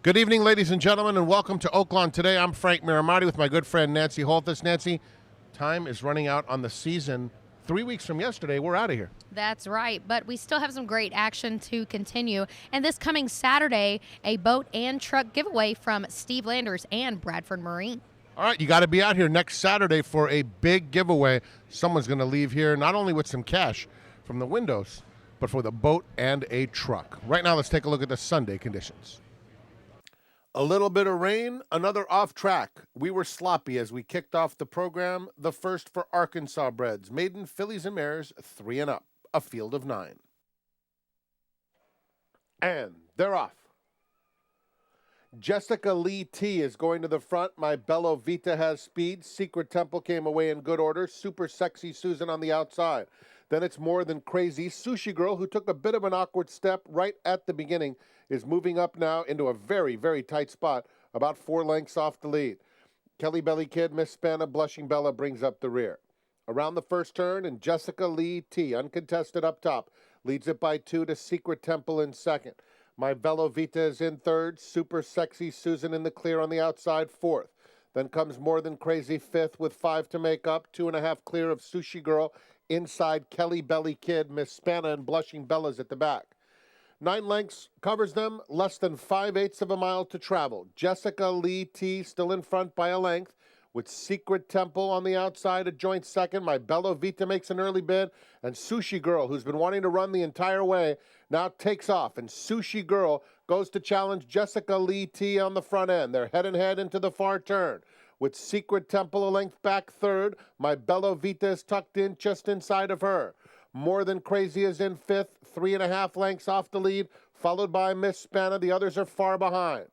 Good evening, ladies and gentlemen, and welcome to Oaklawn. Today, I'm Frank Miramati with my good friend Nancy Holthus. Nancy, time is running out on the season. 3 weeks from yesterday, we're out of here. That's right, but we still have some great action to continue. And this coming Saturday, a boat and truck giveaway from Steve Landers and Bradford Marine. All right, you got to be out here next Saturday for a big giveaway. Someone's going to leave here not only with some cash from the windows, but for the boat and a truck. Right now, let's take a look at the Sunday conditions. A little bit of rain, another off track. We were sloppy as we kicked off the program. The first for Arkansas breds, maiden fillies and mares, 3 and up, a field of 9. And they're off. Jessica Lee T is going to the front. My Bello Vita has speed. Secret Temple came away in good order. Super Sexy Susan on the outside. Then it's More Than Crazy. Sushi Girl, who took a bit of an awkward step right at the beginning, is moving up now into a very, very tight spot, about 4 lengths off the lead. Kelly Belly Kid, Miss Spanna, Blushing Bella brings up the rear. Around the first turn, and Jessica Lee T, uncontested up top, leads it by 2 to Secret Temple in second. My Bello Vita is in third. Super Sexy Susan in the clear on the outside, fourth. Then comes More Than Crazy fifth with 5 to make up, 2.5 clear of Sushi Girl. Inside, Kelly Belly Kid, Miss Spanna, and Blushing Bella's at the back. 9 lengths covers them, less than 5/8 of a mile to travel. Jessica Lee T still in front by a length, with Secret Temple on the outside, a joint second. My Bello Vita makes an early bid, and Sushi Girl, who's been wanting to run the entire way, now takes off, and Sushi Girl goes to challenge Jessica Lee T on the front end. They're head and head into the far turn. With Secret Temple a length back third, my Bello Vita is tucked in just inside of her. More Than Crazy is in fifth, 3.5 lengths off the lead, followed by Miss Spanna. The others are far behind.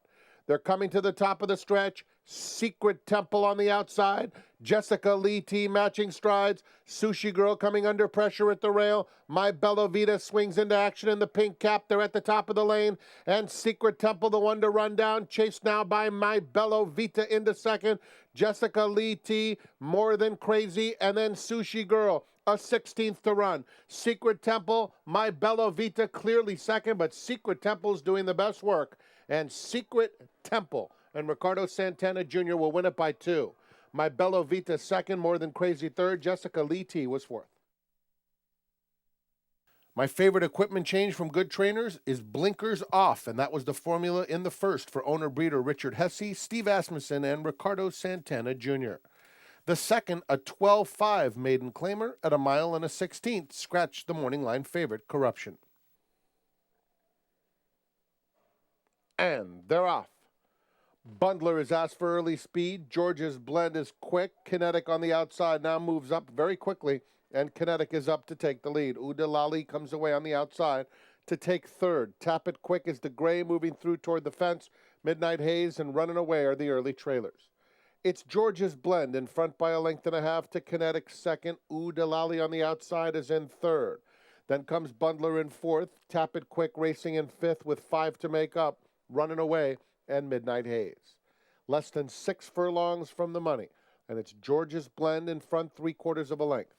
They're coming to the top of the stretch. Secret Temple on the outside. Jessica Lee T matching strides. Sushi Girl coming under pressure at the rail. My Bello Vita swings into action in the pink cap. They're at the top of the lane. And Secret Temple, the one to run down. Chased now by My Bello Vita into second. Jessica Lee T, More Than Crazy, and then Sushi Girl, a 16th to run. Secret Temple, My Bello Vita clearly second, but Secret Temple's doing the best work. And Secret Temple and Ricardo Santana Jr. will win it by 2. My Bello Vita second, More Than Crazy third. Jessica Lee T was fourth. My favorite equipment change from Good Trainers is blinkers off, and that was the formula in the first for owner-breeder Richard Hesse, Steve Asmussen, and Ricardo Santana Jr. The second, a 12.5 maiden claimer at 1 mile and a 16th, scratched the morning line favorite, Corruption. And they're off. Bundler is asked for early speed. George's Blend is quick. Kinetic on the outside now moves up very quickly, and Kinetic is up to take the lead. Udalali comes away on the outside to take third. Tap It Quick is the gray moving through toward the fence. Midnight Haze and Running Away are the early trailers. It's George's Blend in front by 1.5 lengths to Kinetic second. Udalali on the outside is in third. Then comes Bundler in fourth. Tap It Quick racing in fifth with 5 to make up. Running Away and Midnight Haze. Less than 6 furlongs from the money, and it's George's Blend in front 3/4 of a length.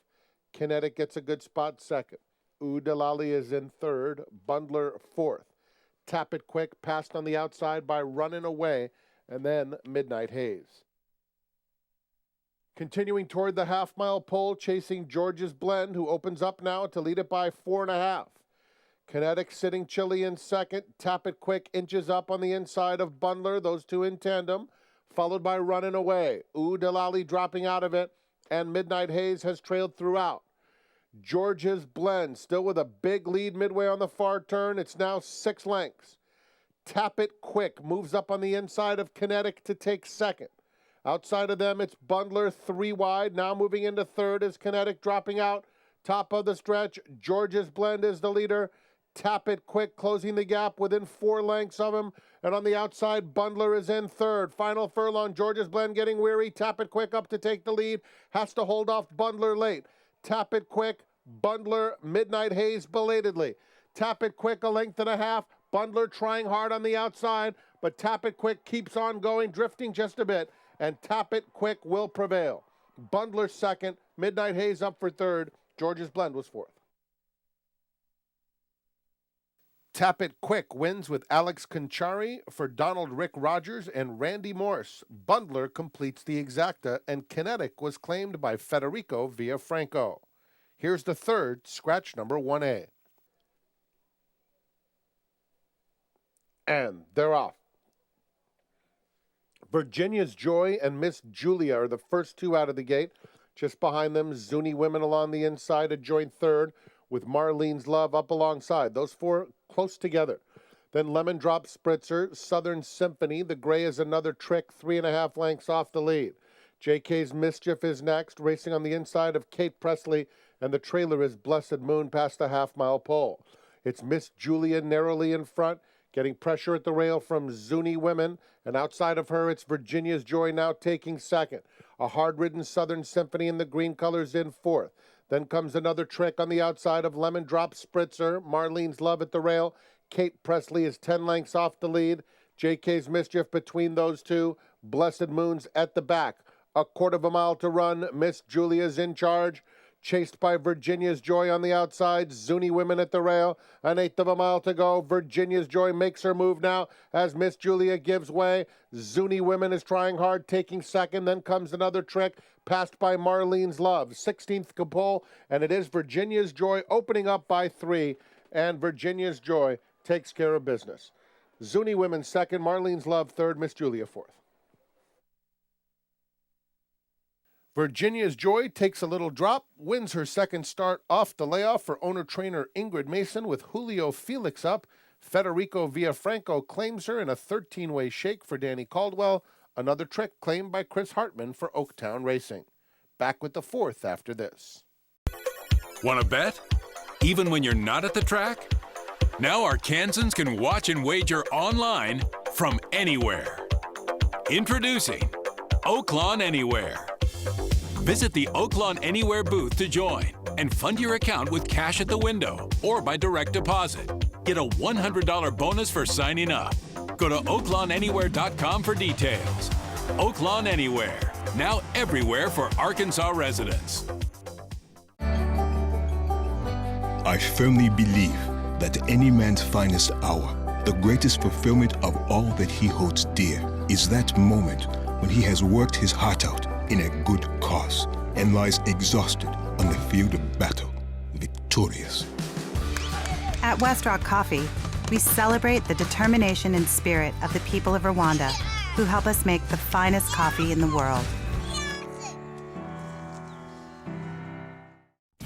Kinetic gets a good spot second. Udalali is in third. Bundler fourth. Tap It Quick passed on the outside by Running Away, and then Midnight Haze. Continuing toward the half-mile pole, chasing George's Blend, who opens up now to lead it by 4.5. Kinetic sitting chilly in second. Tap It Quick inches up on the inside of Bundler, those two in tandem, followed by Running Away. Udalali dropping out of it, and Midnight Haze has trailed throughout. George's Blend still with a big lead midway on the far turn. It's now 6 lengths. Tap It Quick moves up on the inside of Kinetic to take second. Outside of them, it's Bundler 3 wide. Now moving into third is Kinetic dropping out. Top of the stretch, George's Blend is the leader. Tap It Quick closing the gap within 4 lengths of him. And on the outside, Bundler is in third. Final furlong, George's Blend getting weary. Tap It Quick up to take the lead. Has to hold off Bundler late. Tap It Quick, Bundler, Midnight Haze belatedly. Tap It Quick 1.5 lengths. Bundler trying hard on the outside, but Tap It Quick keeps on going, drifting just a bit, and Tap It Quick will prevail. Bundler second, Midnight Haze up for third. George's Blend was fourth. Tap It Quick wins with Alex Conchari for Donald Rick Rogers and Randy Morse. Bundler completes the exacta, and Kinetic was claimed by Federico Villafranco. Here's the third, scratch number 1A. And they're off. Virginia's Joy and Miss Julia are the first two out of the gate. Just behind them, Zuni Women along the inside, a joint third, with Marlene's Love up alongside. Those four close together. Then Lemon Drop Spritzer, Southern Symphony. The Gray is another trick, 3.5 lengths off the lead. JK's Mischief is next, racing on the inside of Kate Presley, and the trailer is Blessed Moon past the half-mile pole. It's Miss Julia narrowly in front, getting pressure at the rail from Zuni Women, and outside of her, it's Virginia's Joy now taking second. A hard-ridden Southern Symphony in the green colors in fourth. Then comes another trick on the outside of Lemon Drop Spritzer, Marlene's Love at the rail. Kate Presley is 10 lengths off the lead. JK's Mischief between those two. Blessed Moon's at the back. A quarter of a mile to run. Miss Julia's in charge. Chased by Virginia's Joy on the outside. Zuni Women at the rail. An eighth of a mile to go. Virginia's Joy makes her move now as Miss Julia gives way. Zuni Women is trying hard, taking second. Then comes another trick, passed by Marlene's Love. 16th pole, and it is Virginia's Joy opening up by 3, and Virginia's Joy takes care of business. Zuni Women second, Marlene's Love third, Miss Julia fourth. Virginia's Joy takes a little drop, wins her second start off the layoff for owner-trainer Ingrid Mason with Julio Felix up. Federico Villafranco claims her in a 13-way shake for Danny Caldwell. Another trick claimed by Chris Hartman for Oaktown Racing. Back with the fourth after this. Want to bet? Even when you're not at the track? Now Arkansans can watch and wager online from anywhere. Introducing Oaklawn Anywhere. Visit the Oaklawn Anywhere booth to join and fund your account with cash at the window or by direct deposit. Get a $100 bonus for signing up. Go to oaklawnanywhere.com for details. Oaklawn Anywhere, now everywhere for Arkansas residents. I firmly believe that any man's finest hour, the greatest fulfillment of all that he holds dear, is that moment when he has worked his heart out in a good cause and lies exhausted on the field of battle, victorious. At Westrock Coffee, we celebrate the determination and spirit of the people of Rwanda who help us make the finest coffee in the world.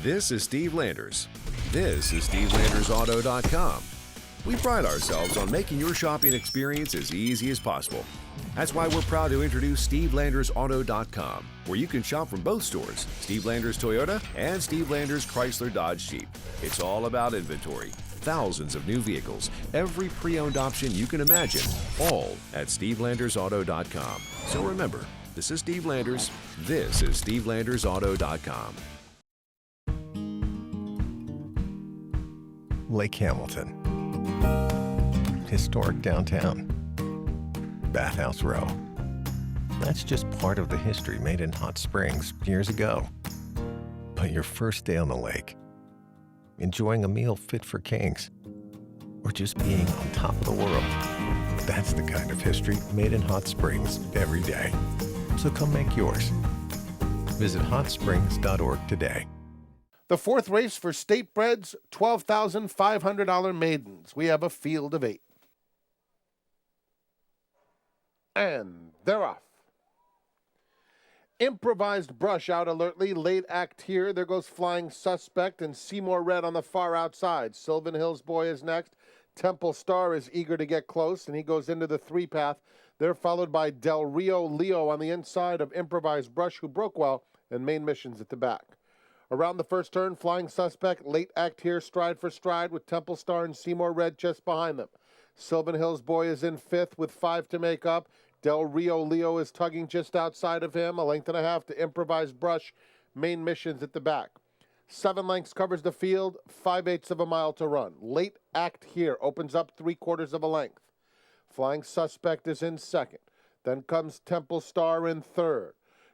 This is Steve Landers. This is SteveLandersAuto.com. We pride ourselves on making your shopping experience as easy as possible. That's why we're proud to introduce SteveLandersAuto.com, where you can shop from both stores, Steve Landers Toyota and Steve Landers Chrysler Dodge Jeep. It's all about inventory. Thousands of new vehicles, every pre-owned option you can imagine, all at SteveLandersAuto.com. So remember, this is Steve Landers. This is SteveLandersAuto.com. Lake Hamilton. Historic downtown. Bathhouse Row. That's just part of the history made in Hot Springs years ago. But your first day on the lake, enjoying a meal fit for kings, or just being on top of the world, that's the kind of history made in Hot Springs every day. So come make yours. Visit hotsprings.org today. The fourth race for State Breds, $12,500 maidens. We have a field of 8. And they're off. Improvised Brush out alertly. Late act here. There goes Flying Suspect and Seymour Red on the far outside. Sylvan Hills Boy is next. Temple Star is eager to get close, and he goes into the 3-path. They're followed by Del Rio Leo on the inside of Improvised Brush, who broke well, and Main Missions at the back. Around the first turn, Flying Suspect, late act here, stride for stride, with Temple Star and Seymour Red just behind them. Sylvan Hills Boy is in 5th with 5 to make up. Del Rio Leo is tugging just outside of him, 1.5 lengths to Improvised Brush. Main Missions at the back. 7 lengths covers the field, 5/8 of a mile to run. Late act here opens up 3/4 length. Flying Suspect is in 2nd. Then comes Temple Star in 3rd.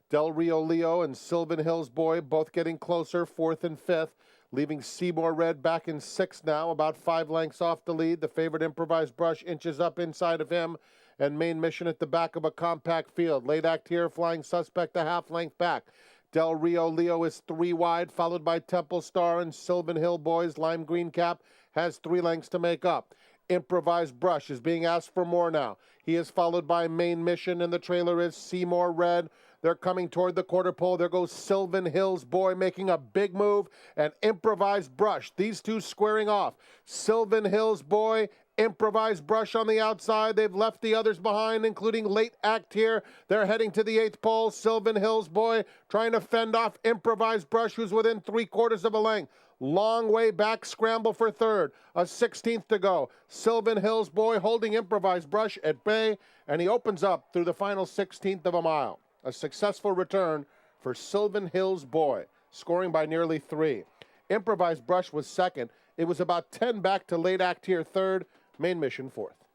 Del Rio Leo and Sylvan Hills Boy both getting closer, 4th and 5th. leaving Seymour Red back in 6th now, about 5 lengths off the lead. The favorite Improvised Brush inches up inside of him, and Main Mission at the back of a compact field. Late Act here, Flying Suspect a half length back. Del Rio Leo is 3 wide, followed by Temple Star and Sylvan Hill Boys. Lime Green Cap has 3 lengths to make up. Improvised Brush is being asked for more now. He is followed by Main Mission, and the trailer is Seymour Red. They're coming toward the quarter pole. There goes Sylvan Hills Boy making a big move, and Improvised Brush. These two squaring off. Sylvan Hills Boy, Improvised Brush on the outside. They've left the others behind, including Late Act here. They're heading to the 8th pole. Sylvan Hills Boy trying to fend off Improvised Brush, who's within 3/4 of a length. Long way back, scramble for 3rd. A 16th to go. Sylvan Hills Boy holding Improvised Brush at bay, and he opens up through the final 16th of a mile. A successful return for Sylvan Hills Boy, scoring by nearly 3. Improvised Brush was 2nd. It was about 10 back to Late Act here 3rd. Main Mission 4th.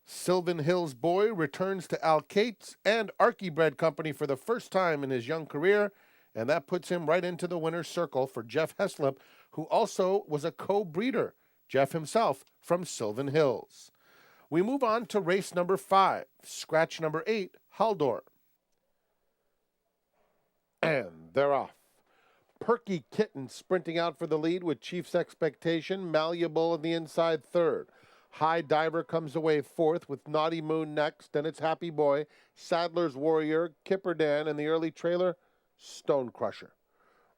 Sylvan Hills Boy returns to Al Cates and Archie Bread Company for the first time in his young career, and that puts him right into the winner's circle for Jeff Heslop, who also was a co-breeder, Jeff himself from Sylvan Hills. We move on to race number 5, scratch number 8, Haldor. And they're off. Perky Kitten sprinting out for the lead with Chief's Expectation. Malleable in the inside 3rd. High Diver comes away 4th with Naughty Moon next. Then it's Happy Boy, Sadler's Warrior, Kipper Dan, and the early trailer, Stone Crusher.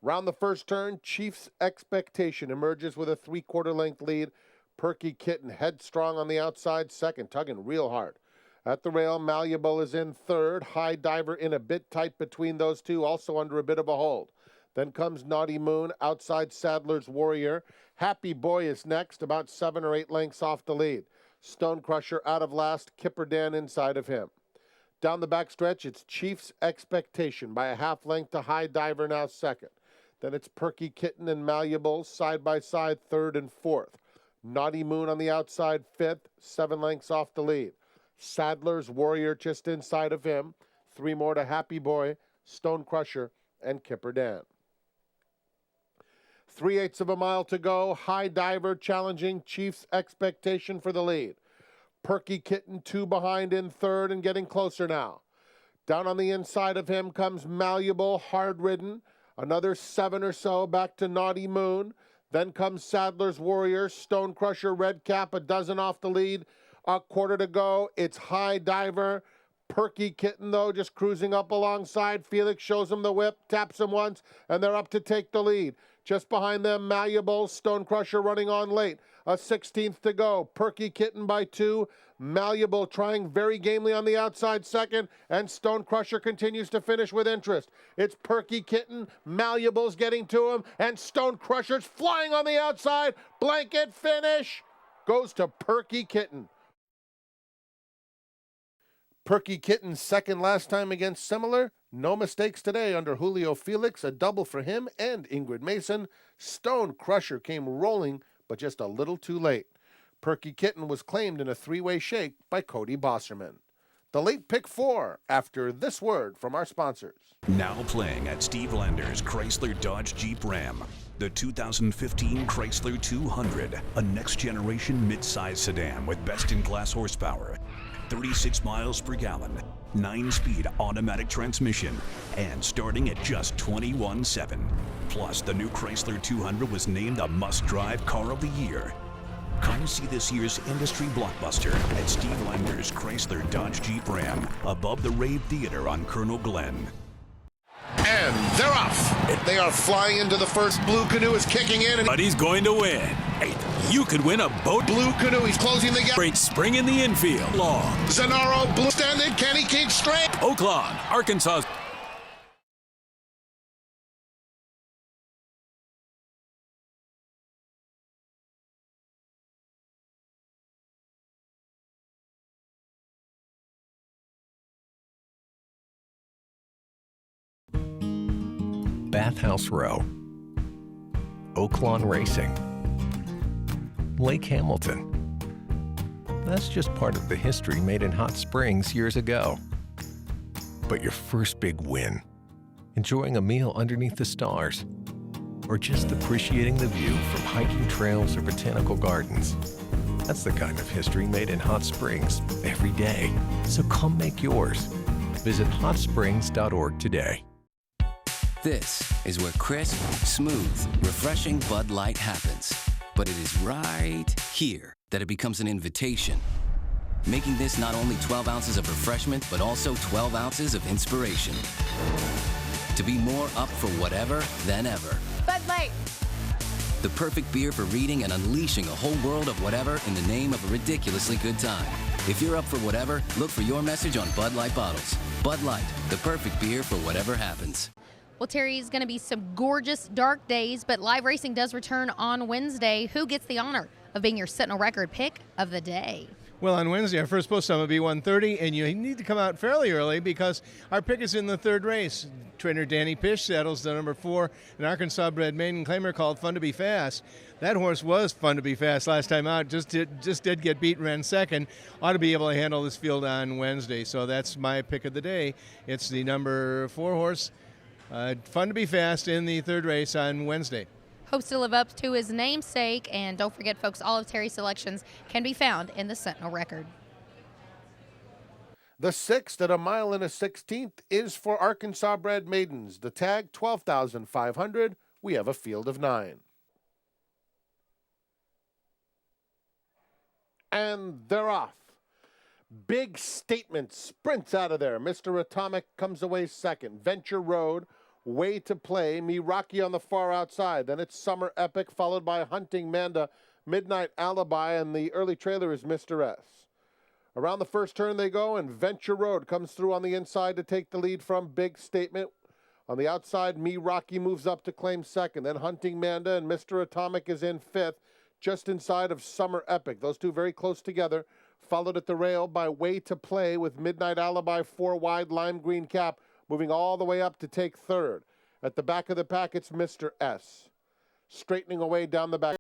Round the first turn, Chief's Expectation emerges with a 3/4 length lead. Perky Kitten headstrong on the outside 2nd, tugging real hard. At the rail, Malleable is in 3rd. High Diver in a bit tight between those two, also under a bit of a hold. Then comes Naughty Moon, outside Sadler's Warrior. Happy Boy is next, about 7 or 8 lengths off the lead. Stone Crusher out of last, Kipper Dan inside of him. Down the backstretch, it's Chief's Expectation by a half length to High Diver now 2nd. Then it's Perky Kitten and Malleable side by side 3rd and 4th. Naughty Moon on the outside 5th, 7 lengths off the lead. Sadler's Warrior just inside of him. 3 more to Happy Boy, Stone Crusher, and Kipper Dan. 3/8 of a mile to go. High Diver challenging Chief's Expectation for the lead. Perky Kitten 2 behind in 3rd and getting closer now. Down on the inside of him comes Malleable, hard-ridden. Another 7 or so back to Naughty Moon. Then comes Sadler's Warrior, Stone Crusher, Red Cap, a dozen off the lead. A 1/4 to go. It's High Diver. Perky Kitten, though, just cruising up alongside. Felix shows him the whip, taps him once, and they're up to take the lead. Just behind them, Malleable, Stone Crusher running on late. A 16th to go. Perky Kitten by 2. Malleable trying very gamely on the outside 2nd, and Stone Crusher continues to finish with interest. It's Perky Kitten, Malleable's getting to him, and Stone Crusher's flying on the outside. Blanket finish goes to Perky Kitten. Perky Kitten's 2nd last time against Similar. No mistakes today under Julio Felix. A double for him and Ingrid Mason. Stone Crusher came rolling, but just a little too late. Perky Kitten was claimed in a 3-way shake by Cody Bosserman. The late pick 4 after this word from our sponsors. Now playing at Steve Lander's Chrysler Dodge Jeep Ram. The 2015 Chrysler 200, a next-generation mid-size sedan with best-in-class horsepower, 36 miles per gallon, 9-speed automatic transmission, and starting at just $21,700. Plus, the new Chrysler 200 was named a must-drive car of the year. Come see this year's industry blockbuster at Steve Lander's Chrysler Dodge Jeep Ram, above the Rave Theater on Colonel Glenn. And they're off. They are flying into the first. Blue Canoe is kicking in. But he's going to win. Hey, you could win a boat. Blue Canoe, he's closing the gap. Great spring in the infield. Long. Zanaro, blue standing. Can he keep straight? Oaklawn, Arkansas. Bathhouse Row, Oaklawn Racing, Lake Hamilton. That's just part of the history made in Hot Springs years ago. But your first big win, enjoying a meal underneath the stars, or just appreciating the view from hiking trails or botanical gardens. That's the kind of history made in Hot Springs every day. So come make yours. Visit hotsprings.org today. This is where crisp, smooth, refreshing Bud Light happens. But it is right here that it becomes an invitation, making this not only 12 ounces of refreshment, but also 12 ounces of inspiration. To be more up for whatever than ever. Bud Light. The perfect beer for reading and unleashing a whole world of whatever in the name of a ridiculously good time. If you're up for whatever, look for your message on Bud Light bottles. Bud Light, the perfect beer for whatever happens. Well, Terry, is going to be some gorgeous dark days, but live racing does return on Wednesday. Who gets the honor of being your Sentinel Record pick of the day? Well, on Wednesday, our first post time will be 1:30, and you need to come out fairly early because our pick is in the third race. Trainer Danny Pish saddles the number 4, an Arkansas-bred maiden claimer called Fun to Be Fast. That horse was fun to be fast last time out. Just did get beat, ran second. Ought to be able to handle this field on Wednesday. So that's my pick of the day. It's the number 4 horse, Fun to Be Fast, in the third race on Wednesday. Hopes to live up to his namesake. And don't forget, folks, all of Terry's selections can be found in the Sentinel Record. The 6th at 1 1/16 is for Arkansas-bred maidens. The tag, 12,500. We have a field of 9. And they're off. Big Statement sprints out of there. Mr. Atomic comes away second. Venture Road, Way to Play, Me Rocky on the far outside. Then it's Summer Epic, followed by Hunting Manda, Midnight Alibi, and the early trailer is Mr. S. Around the first turn they go, and Venture Road comes through on the inside to take the lead from Big Statement. On the outside, Me Rocky moves up to claim second. Then Hunting Manda and Mr. Atomic is in fifth, just inside of Summer Epic. Those two very close together. Followed at the rail by Way to Play with Midnight Alibi 4 wide lime green cap, moving all the way up to take third. At the back of the pack, it's Mr. S. Straightening away down the back.